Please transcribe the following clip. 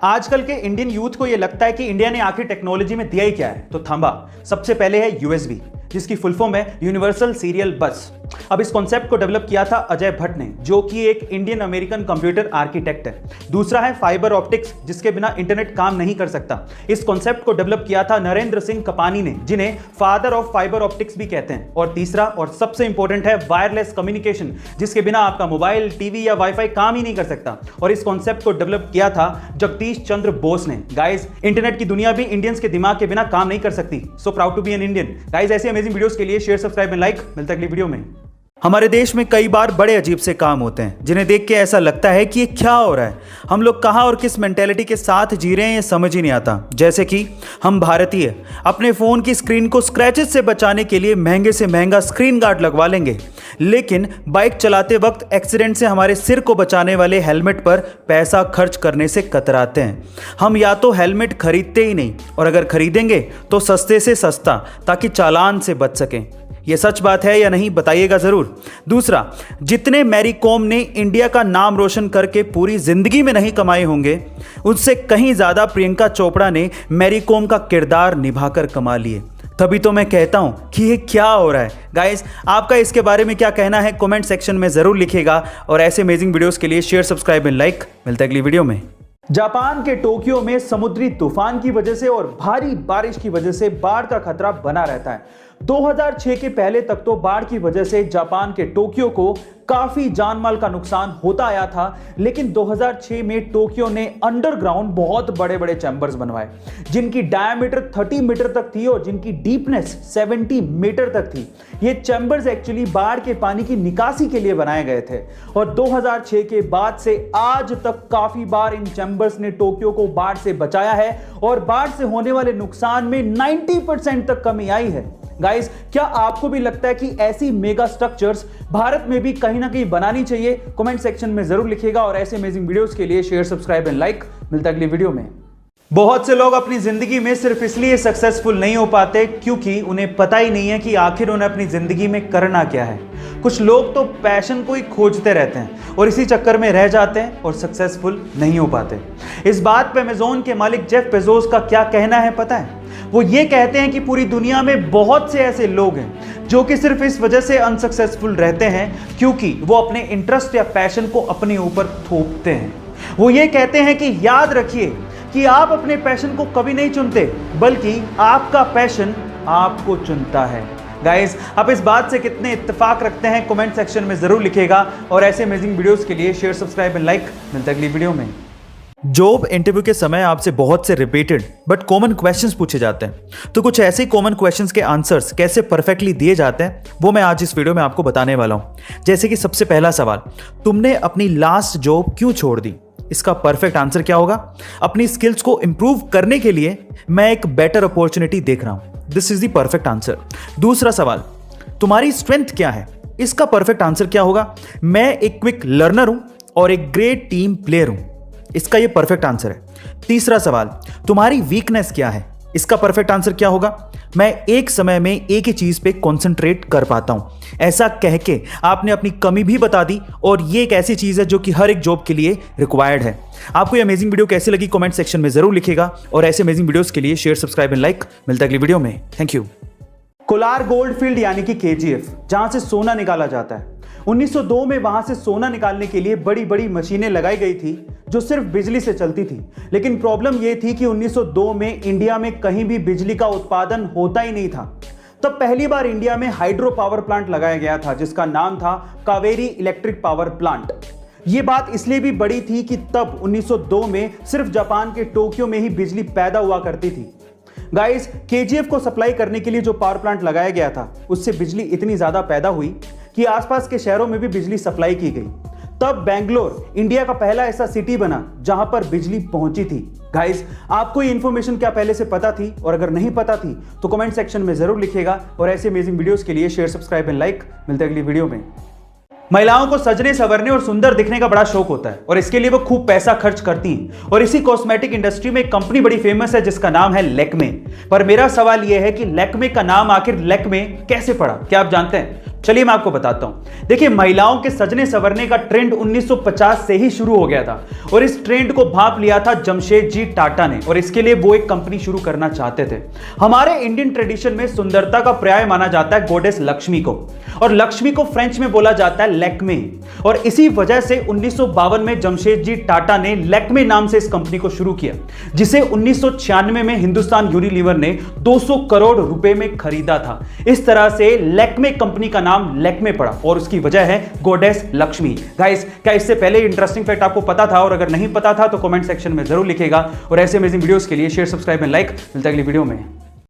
आजकल के Indian youth को यह लगता है कि इंडिया ने आखिर टेक्नोलॉजी में दिया ही क्या है, तो थांबा। सबसे पहले है यूएसबी, जिसकी फुल फॉर्म है यूनिवर्सल सीरियल बस। अब इस कॉन्सेप्ट को डेवलप किया था अजय भट्ट ने, जो कि एक इंडियन अमेरिकन कंप्यूटर आर्किटेक्ट है। दूसरा है फाइबर ऑप्टिक्स, जिसके बिना इंटरनेट काम नहीं कर सकता। इस कॉन्सेप्ट को डेवलप किया था नरेंद्र सिंह कपानी ने, जिन्हें फादर ऑफ फाइबर ऑप्टिक्स भी कहते हैं। और तीसरा और सबसे इंपॉर्टेंट है वायरलेस कम्युनिकेशन, जिसके बिना आपका मोबाइल, टीवी या वाईफाई काम ही नहीं कर सकता। और इस कॉन्सेप्ट को डेवलप किया था जगदीश चंद्र बोस ने। गाइस, इंटरनेट की दुनिया भी इंडियंस के दिमाग के बिना काम नहीं कर सकती। So proud to be an Indian. Guys, ऐसी अमेजिंग वीडियोस के लिए शेयर, सब्सक्राइब एंड लाइक। मिलता है अगली वीडियो में। हमारे देश में कई बार बड़े अजीब से काम होते हैं जिन्हें देख के ऐसा लगता है कि ये क्या हो रहा है। हम लोग कहाँ और किस मेंटेलिटी के साथ जी रहे हैं ये समझ ही नहीं आता। जैसे कि हम भारतीय अपने फ़ोन की स्क्रीन को स्क्रैचेस से बचाने के लिए महंगे से महंगा स्क्रीन गार्ड लगवा लेंगे, लेकिन बाइक चलाते वक्त एक्सीडेंट से हमारे सिर को बचाने वाले हेलमेट पर पैसा खर्च करने से कतराते हैं। हम या तो हेलमेट खरीदते ही नहीं, और अगर खरीदेंगे तो सस्ते से सस्ता, ताकि चालान से बच सकें। ये सच बात है या नहीं, बताइएगा ज़रूर। दूसरा, जितने मैरी कॉम ने इंडिया का नाम रोशन करके पूरी ज़िंदगी में नहीं कमाए होंगे, उससे कहीं ज़्यादा प्रियंका चोपड़ा ने मैरी कॉम का किरदार निभाकर कमा लिए। तभी तो मैं कहता हूँ कि ये क्या हो रहा है। गाइस, आपका इसके बारे में क्या कहना है कमेंट सेक्शन में ज़रूर लिखिएगा। और ऐसे अमेजिंग वीडियोज़ के लिए शेयर, सब्सक्राइब एंड लाइक। मिलता है अगली वीडियो में। जापान के टोक्यो में समुद्री तूफान की वजह से और भारी बारिश की वजह से बाढ़ का खतरा बना रहता है। 2006 के पहले तक तो बाढ़ की वजह से जापान के टोक्यो को काफी जानमाल का नुकसान होता आया था, लेकिन 2006 में टोक्यो ने अंडरग्राउंड बहुत बड़े बड़े चैम्बर्स बनवाए, जिनकी डायमीटर 30 मीटर तक थी और जिनकी डीपनेस 70 मीटर तक थी। ये चैम्बर्स एक्चुअली बाढ़ के पानी की निकासी के लिए बनाए गए थे। और 2006 के बाद से आज तक काफी बार इन चैम्बर्स ने टोक्यो को बाढ़ से बचाया है और बाढ़ से होने वाले नुकसान में 90% तक कमी आई है। गाइस, क्या आपको भी लगता है कि ऐसी मेगा स्ट्रक्चर्स भारत में भी कहीं ना कहीं बनानी चाहिए? कमेंट सेक्शन में जरूर लिखिएगा। और ऐसे अमेजिंग वीडियोस के लिए शेयर, सब्सक्राइब एंड लाइक। मिलता है अगली वीडियो में। बहुत से लोग अपनी जिंदगी में सिर्फ इसलिए सक्सेसफुल नहीं हो पाते क्योंकि उन्हें पता ही नहीं है कि आखिर उन्हें अपनी जिंदगी में करना क्या है। कुछ लोग तो पैशन को ही खोजते रहते हैं और इसी चक्कर में रह जाते हैं और सक्सेसफुल नहीं हो पाते। इस बात पे अमेज़न के मालिक जेफ बेजोस का क्या कहना है पता है? वो ये कहते हैं कि पूरी दुनिया में बहुत से ऐसे लोग हैं जो कि सिर्फ इस वजह से अनसक्सेसफुल रहते हैं क्योंकि वो अपने इंटरेस्ट या पैशन को अपने ऊपर थोपते हैं। वो ये कहते हैं कि याद रखिए कि आप अपने पैशन को कभी नहीं चुनते, बल्कि आपका पैशन आपको चुनता है। गाइस, आप इस बात से कितने इत्तेफाक रखते हैं कमेंट सेक्शन में जरूर लिखिएगा। और ऐसे अमेजिंग वीडियोस के लिए शेयर, सब्सक्राइब एंड लाइक। मिलता है अगली वीडियो में। जॉब इंटरव्यू के समय आपसे बहुत से रिपीटेड बट कॉमन क्वेश्चंस पूछे जाते हैं, तो कुछ ऐसे कॉमन क्वेश्चंस के आंसर्स कैसे परफेक्टली दिए जाते हैं वो मैं आज इस वीडियो में आपको बताने वाला हूं। जैसे कि सबसे पहला सवाल, तुमने अपनी लास्ट जॉब क्यों छोड़ दी? इसका परफेक्ट आंसर क्या होगा? अपनी स्किल्स को इंप्रूव करने के लिए मैं एक बेटर अपॉर्चुनिटी देख रहा हूं। This is the perfect answer. दूसरा सवाल, तुम्हारी स्ट्रेंथ क्या है? इसका परफेक्ट आंसर क्या होगा? मैं एक क्विक लर्नर हूं और एक ग्रेट टीम प्लेयर हूं। इसका ये परफेक्ट आंसर है। तीसरा सवाल, तुम्हारी वीकनेस क्या है? इसका परफेक्ट आंसर क्या होगा? मैं एक समय में एक ही चीज पे कंसंट्रेट कर पाता हूं। ऐसा कह के आपने अपनी कमी भी बता दी, और ये एक ऐसी चीज है जो कि हर एक जॉब के लिए रिक्वायर्ड है। आपको ये अमेजिंग वीडियो कैसी लगी कमेंट सेक्शन में जरूर लिखिएगा। और ऐसे अमेजिंग वीडियोस के लिए शेयर, सब्सक्राइब एंड लाइक। मिलता है अगली वीडियो में। Thank you. Kolar gold field यानी कि केजीएफ, जहां से सोना निकाला जाता है, 1902 में वहां से सोना निकालने के लिए बड़ी बड़ी मशीनें लगाई गई थी जो सिर्फ बिजली से चलती थी। लेकिन प्रॉब्लम यह थी कि 1902 में इंडिया में कहीं भी बिजली का उत्पादन होता ही नहीं था। तब पहली बार इंडिया में हाइड्रो पावर प्लांट लगाया गया था, जिसका नाम था कावेरी इलेक्ट्रिक पावर प्लांट। यह बात इसलिए भी बड़ी थी कि तब 1902 में सिर्फ जापान के टोक्यो में ही बिजली पैदा हुआ करती थी। गाइस, केजीएफ को सप्लाई करने के लिए जो पावर प्लांट लगाया गया था, उससे बिजली इतनी ज्यादा पैदा हुई कि आसपास के शहरों में भी बिजली सप्लाई की गई। तब बेंगलोर इंडिया का पहला ऐसा सिटी बना जहां पर बिजली पहुंची थी। गाइस, आपको ये इंफॉर्मेशन क्या पहले से पता थी? और अगर नहीं पता थी तो कमेंट सेक्शन में जरूर लिखिएगा। और ऐसे अमेजिंग वीडियोस के लिए शेयर, सब्सक्राइब एंड लाइक। मिलते हैं अगली वीडियो में। महिलाओं को सजने संवरने और सुंदर दिखने का बड़ा शौक होता है और इसके लिए वो खूब पैसा खर्च करती हैं। और इसी कॉस्मेटिक इंडस्ट्री में एक कंपनी बड़ी फेमस है जिसका नाम है लैक्मे। पर मेरा सवाल यह है कि लैक्मे का नाम आखिर लैक्मे कैसे पड़ा? क्या आप जानते हैं? चलिए मैं आपको बताता हूं। देखिए, महिलाओं के सजने संवरने का ट्रेंड 1950 से ही शुरू हो गया था और इस ट्रेंड को भांप लिया था जमशेदजी टाटा ने, और इसके लिए वो एक कंपनी शुरू करना चाहते थे। हमारे इंडियन ट्रेडिशन में सुंदरता का पर्याय माना जाता है गॉडेस लक्ष्मी को, और लक्ष्मी को फ्रेंच में बोला जाता है लैक्मे, और इसी वजह से 1952 में जमशेदजी टाटा ने लैक्मे नाम से इस कंपनी को शुरू किया, जिसे 1996 में हिंदुस्तान यूनिलीवर ने 200 करोड़ रुपए में खरीदा था। इस तरह से लैक्मे कंपनी का नाम लैक्मे पड़ा और उसकी वजह है गॉडेस लक्ष्मी। गाइस, क्या इससे पहले इंटरेस्टिंग फैक्ट आपको पता था? और अगर नहीं पता था तो कमेंट सेक्शन में जरूर लिखेगा, और ऐसे अमेजिंग वीडियोस के लिए शेयर, सब्सक्राइब एंड लाइक। मिलता है अगली वीडियो में।